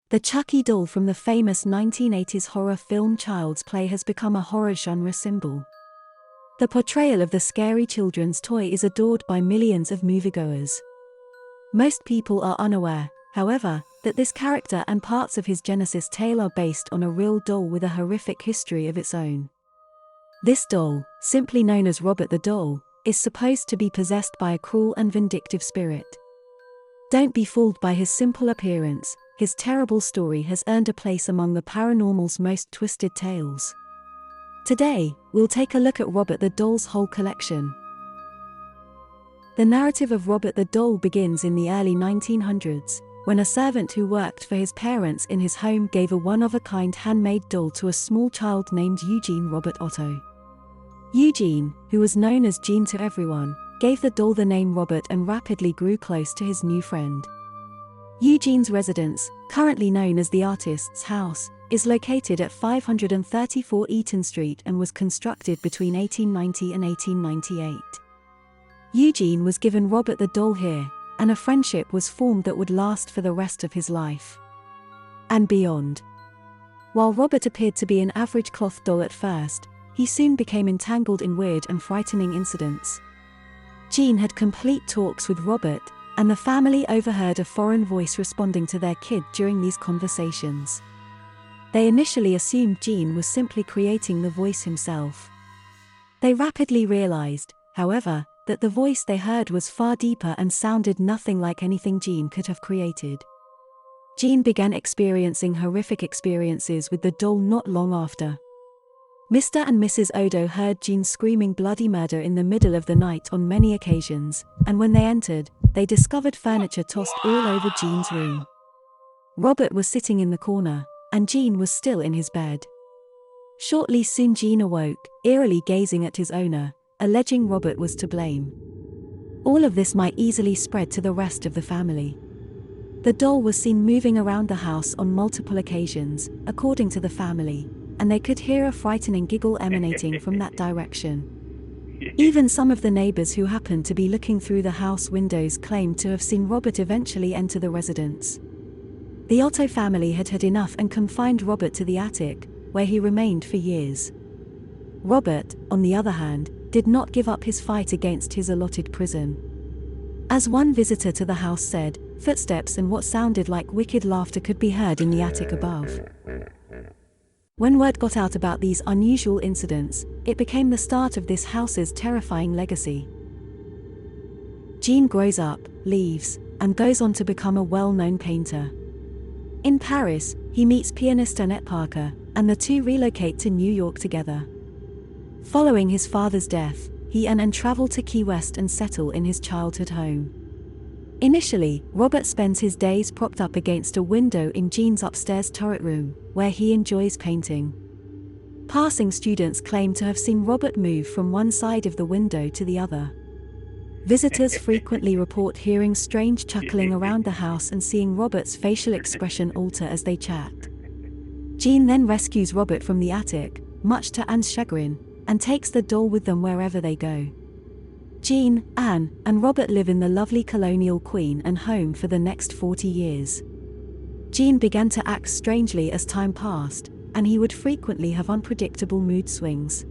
The Chucky doll from the famous 1980s horror film Child's Play has become a horror genre symbol. The portrayal of the scary children's toy is adored by millions of moviegoers. Most people are unaware, however, that this character and parts of his Genesis tale are based on a real doll with a horrific history of its own. This doll, simply known as Robert the Doll, is supposed to be possessed by a cruel and vindictive spirit. Don't be fooled by his simple appearance. His terrible story has earned a place among the paranormal's most twisted tales. Today, we'll take a look at Robert the Doll's whole collection. The narrative of Robert the Doll begins in the early 1900s, when a servant who worked for his parents in his home gave a one-of-a-kind handmade doll to a small child named Eugene Robert Otto. Eugene, who was known as Gene to everyone, gave the doll the name Robert and rapidly grew close to his new friend. Eugene's residence, currently known as the Artist's House, is located at 534 Eaton Street and was constructed between 1890 and 1898. Eugene was given Robert the Doll here, and a friendship was formed that would last for the rest of his life and beyond. While Robert appeared to be an average cloth doll at first, he soon became entangled in weird and frightening incidents. Gene had complete talks with Robert, and the family overheard a foreign voice responding to their kid during these conversations. They initially assumed Gene was simply creating the voice himself. They rapidly realized, however, that the voice they heard was far deeper and sounded nothing like anything Gene could have created. Gene began experiencing horrific experiences with the doll not long after. Mr. and Mrs. Odo heard Gene screaming bloody murder in the middle of the night on many occasions, and when they entered, they discovered furniture tossed all over Gene's room. Robert was sitting in the corner, and Gene was still in his bed. Shortly soon Gene awoke, eerily gazing at his owner, alleging Robert was to blame. All of this might easily spread to the rest of the family. The doll was seen moving around the house on multiple occasions, according to the family, and they could hear a frightening giggle emanating from that direction. Even some of the neighbors who happened to be looking through the house windows claimed to have seen Robert eventually enter the residence. The Otto family had had enough and confined Robert to the attic, where he remained for years. Robert, on the other hand, did not give up his fight against his allotted prison. As one visitor to the house said, footsteps and what sounded like wicked laughter could be heard in the attic above. When word got out about these unusual incidents, it became the start of this house's terrifying legacy. Gene grows up, leaves, and goes on to become a well-known painter. In Paris, he meets pianist Annette Parker, and the two relocate to New York together. Following his father's death, he and Anne travel to Key West and settle in his childhood home. Initially, Robert spends his days propped up against a window in Gene's upstairs turret room, where he enjoys painting. Passing students claim to have seen Robert move from one side of the window to the other. Visitors frequently report hearing strange chuckling around the house and seeing Robert's facial expression alter as they chat. Gene then rescues Robert from the attic, much to Anne's chagrin, and takes the doll with them wherever they go. Gene, Anne, and Robert live in the lovely colonial Queen and home for the next 40 years. Gene began to act strangely as time passed, and he would frequently have unpredictable mood swings.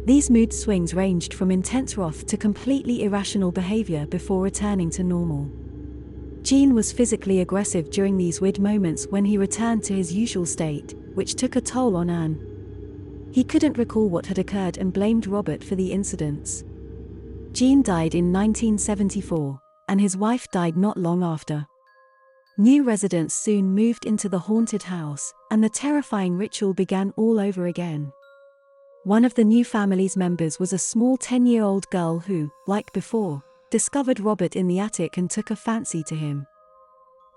These mood swings ranged from intense wrath to completely irrational behavior before returning to normal. Gene was physically aggressive during these weird moments when he returned to his usual state, which took a toll on Anne. He couldn't recall what had occurred and blamed Robert for the incidents. Gene died in 1974, and his wife died not long after. New residents soon moved into the haunted house, and the terrifying ritual began all over again. One of the new family's members was a small 10-year-old girl who, like before, discovered Robert in the attic and took a fancy to him.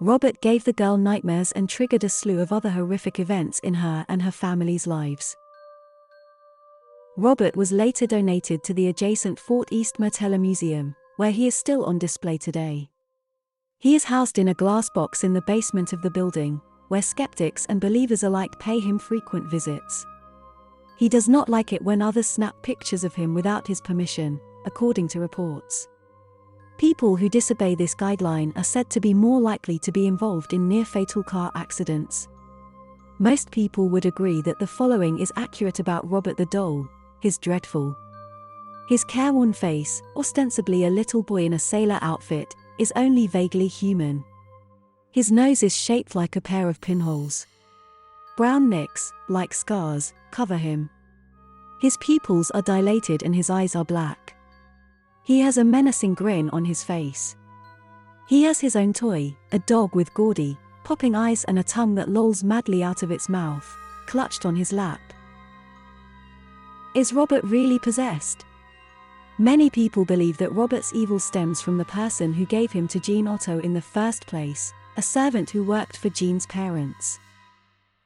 Robert gave the girl nightmares and triggered a slew of other horrific events in her and her family's lives. Robert was later donated to the adjacent Fort East Martella Museum, where he is still on display today. He is housed in a glass box in the basement of the building, where skeptics and believers alike pay him frequent visits. He does not like it when others snap pictures of him without his permission, according to reports. People who disobey this guideline are said to be more likely to be involved in near-fatal car accidents. Most people would agree that the following is accurate about Robert the Doll: his dreadful. His careworn face, ostensibly a little boy in a sailor outfit, is only vaguely human. His nose is shaped like a pair of pinholes. Brown nicks, like scars, cover him. His pupils are dilated and his eyes are black. He has a menacing grin on his face. He has his own toy, a dog with gaudy, popping eyes and a tongue that lolls madly out of its mouth, clutched on his lap. Is Robert really possessed? Many people believe that Robert's evil stems from the person who gave him to Jean Otto in the first place, a servant who worked for Jean's parents.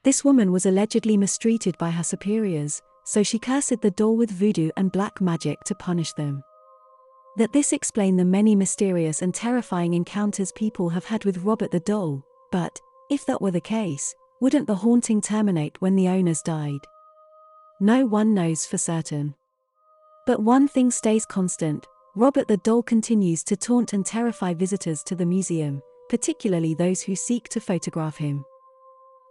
This woman was allegedly mistreated by her superiors, so she cursed the doll with voodoo and black magic to punish them. That this explained the many mysterious and terrifying encounters people have had with Robert the Doll, but, if that were the case, wouldn't the haunting terminate when the owners died? No one knows for certain. But one thing stays constant: Robert the Doll continues to taunt and terrify visitors to the museum, particularly those who seek to photograph him.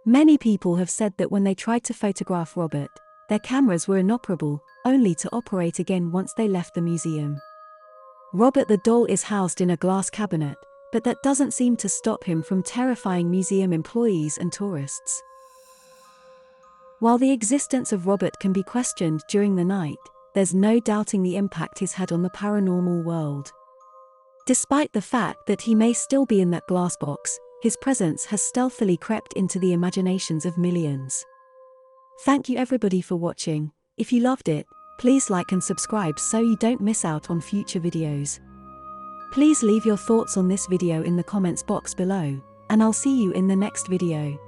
Many people have said that when they tried to photograph Robert, their cameras were inoperable, only to operate again once they left the museum. Robert the Doll is housed in a glass cabinet, but that doesn't seem to stop him from terrifying museum employees and tourists. While the existence of Robert can be questioned during the night, there's no doubting the impact he's had on the paranormal world. Despite the fact that he may still be in that glass box, his presence has stealthily crept into the imaginations of millions. Thank you everybody for watching. If you loved it, please like and subscribe so you don't miss out on future videos. Please leave your thoughts on this video in the comments box below, and I'll see you in the next video.